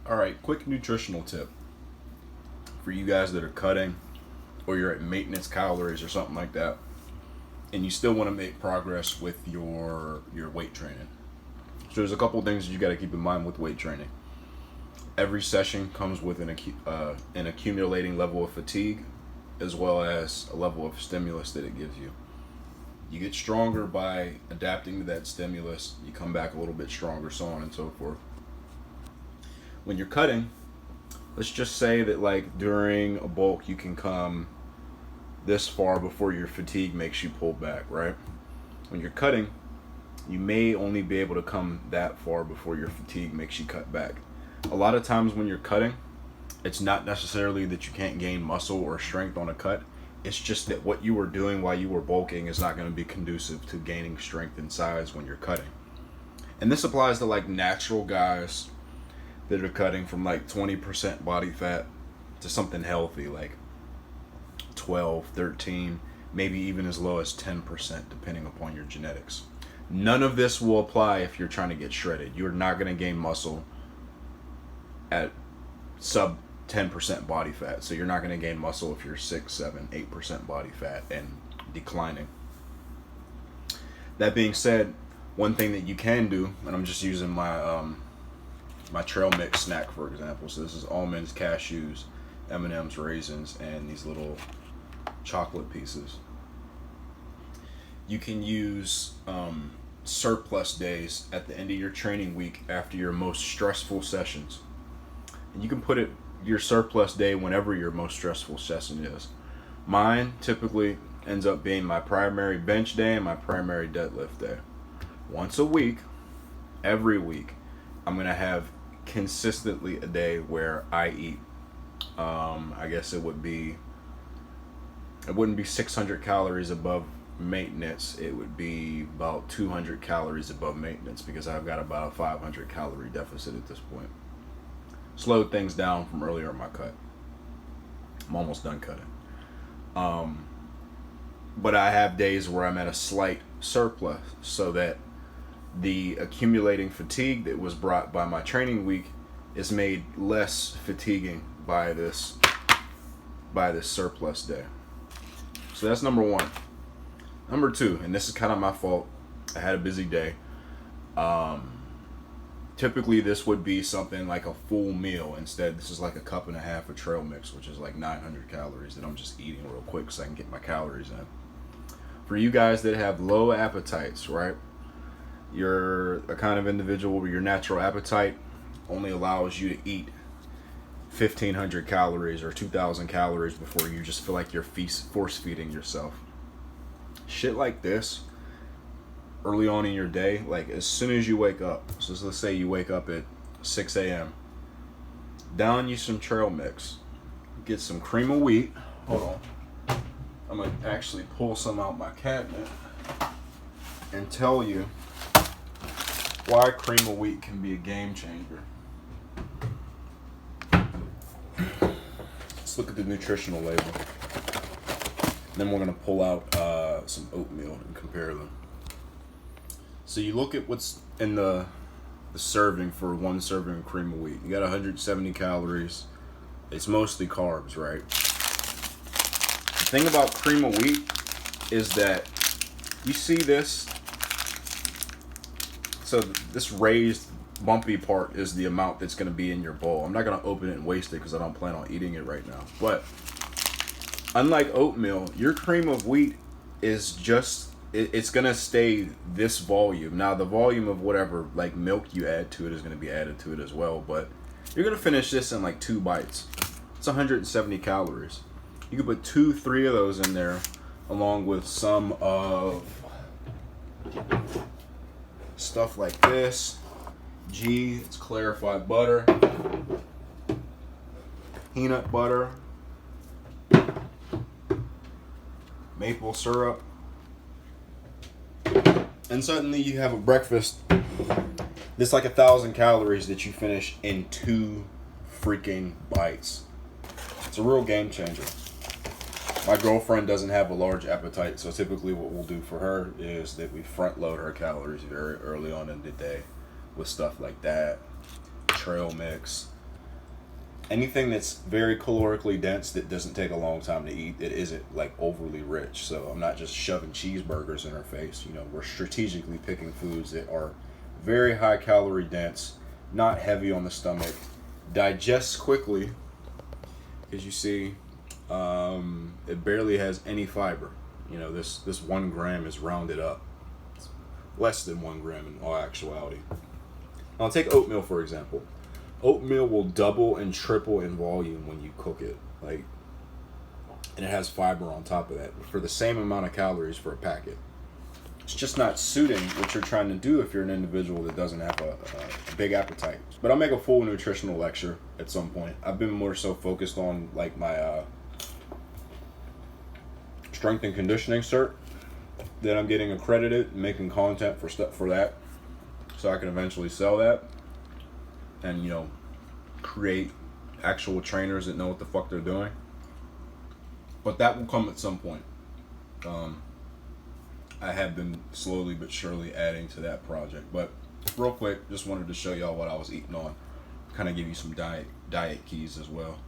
All right, quick nutritional tip for you guys that are cutting or you're at maintenance calories or something like that, and you still want to make progress with your weight training. So there's a couple things you got to keep in mind with weight training. Every session comes with an accumulating level of fatigue, as well as a level of stimulus that it gives you. You get stronger by adapting to that stimulus. You come back a little bit stronger, so on and so forth. When you're cutting, let's just say that like during a bulk you can come this far before your fatigue makes you pull back, right? When you're cutting, you may only be able to come that far before your fatigue makes you cut back. A lot of times when you're cutting, it's not necessarily that you can't gain muscle or strength on a cut. It's just that what you were doing while you were bulking is not going to be conducive to gaining strength and size when you're cutting. And this applies to like natural guys that are cutting from like 20% body fat to something healthy like 12, 13, maybe even as low as 10% depending upon your genetics. None of this will apply if you're trying to get shredded. You're not going to gain muscle at sub 10% body fat. So you're not going to gain muscle if you're 6, 7, 8% body fat and declining. That being said, one thing that you can do, and I'm just using my trail mix snack for example. So this is almonds, cashews, M&Ms, raisins, and these little chocolate pieces. You can use surplus days at the end of your training week after your most stressful sessions. And you can put your surplus day whenever your most stressful session is. Mine typically ends up being my primary bench day and my primary deadlift day. Once a week, every week, I'm going to have consistently a day where I eat. I guess it wouldn't be 600 calories above maintenance. It would be about 200 calories above maintenance because I've got about a 500 calorie deficit at this point. Slowed things down from earlier in my cut. I'm almost done cutting. But I have days where I'm at a slight surplus so that the accumulating fatigue that was brought by my training week is made less fatiguing by this surplus day. So that's number one. Number two, and this is kind of my fault. I had a busy day. Typically this would be something like a full meal. Instead, this is like a cup and a half of trail mix, which is like 900 calories that I'm just eating real quick so I can get my calories in. For you guys that have low appetites, right? You're a kind of individual where your natural appetite only allows you to eat 1,500 calories or 2,000 calories before you just feel like you're force feeding yourself. Shit like this, early on in your day, like as soon as you wake up, so let's say you wake up at 6 a.m., down you some trail mix, get some cream of wheat. Hold on. I'm going to actually pull some out my cabinet and tell you why cream of wheat can be a game changer. Let's look at the nutritional label. Then we're going to pull out some oatmeal and compare them. So you look at what's in the serving for one serving of cream of wheat. You got 170 calories. It's mostly carbs, right? The thing about cream of wheat is that you see this. So this raised bumpy part is the amount that's going to be in your bowl. I'm not going to open it and waste it because I don't plan on eating it right now. But unlike oatmeal, your cream of wheat is just, it's going to stay this volume. Now the volume of whatever like milk you add to it is going to be added to it as well. But you're going to finish this in like 2 bites. It's 170 calories. You can put 2-3 of those in there along with some of stuff like this. It's clarified butter, peanut butter, maple syrup, and suddenly you have a breakfast that's like 1,000 calories that you finish in 2 freaking bites. It's a real game changer. My girlfriend doesn't have a large appetite, so typically what we'll do for her is that we front load her calories very early on in the day with stuff like that, trail mix, anything that's very calorically dense that doesn't take a long time to eat, it isn't like overly rich. So I'm not just shoving cheeseburgers in our face. You know, we're strategically picking foods that are very high calorie dense, not heavy on the stomach, digests quickly. As you see, it barely has any fiber. You know, this 1 gram is rounded up. It's less than 1 gram in all actuality. I'll take oatmeal for example. Oatmeal will double and triple in volume when you cook it, like, and it has fiber on top of that for the same amount of calories for a packet. It's just not suiting what you're trying to do if you're an individual that doesn't have a big appetite. But I'll make a full nutritional lecture at some point. I've been more so focused on like my strength and conditioning cert that I'm getting accredited, making content for stuff for that, so I can eventually sell that and, you know, create actual trainers that know what the fuck they're doing. But that will come at some point. I have been slowly but surely adding to that project. But real quick, just wanted to show y'all what I was eating on. Kind of give you some diet keys as well.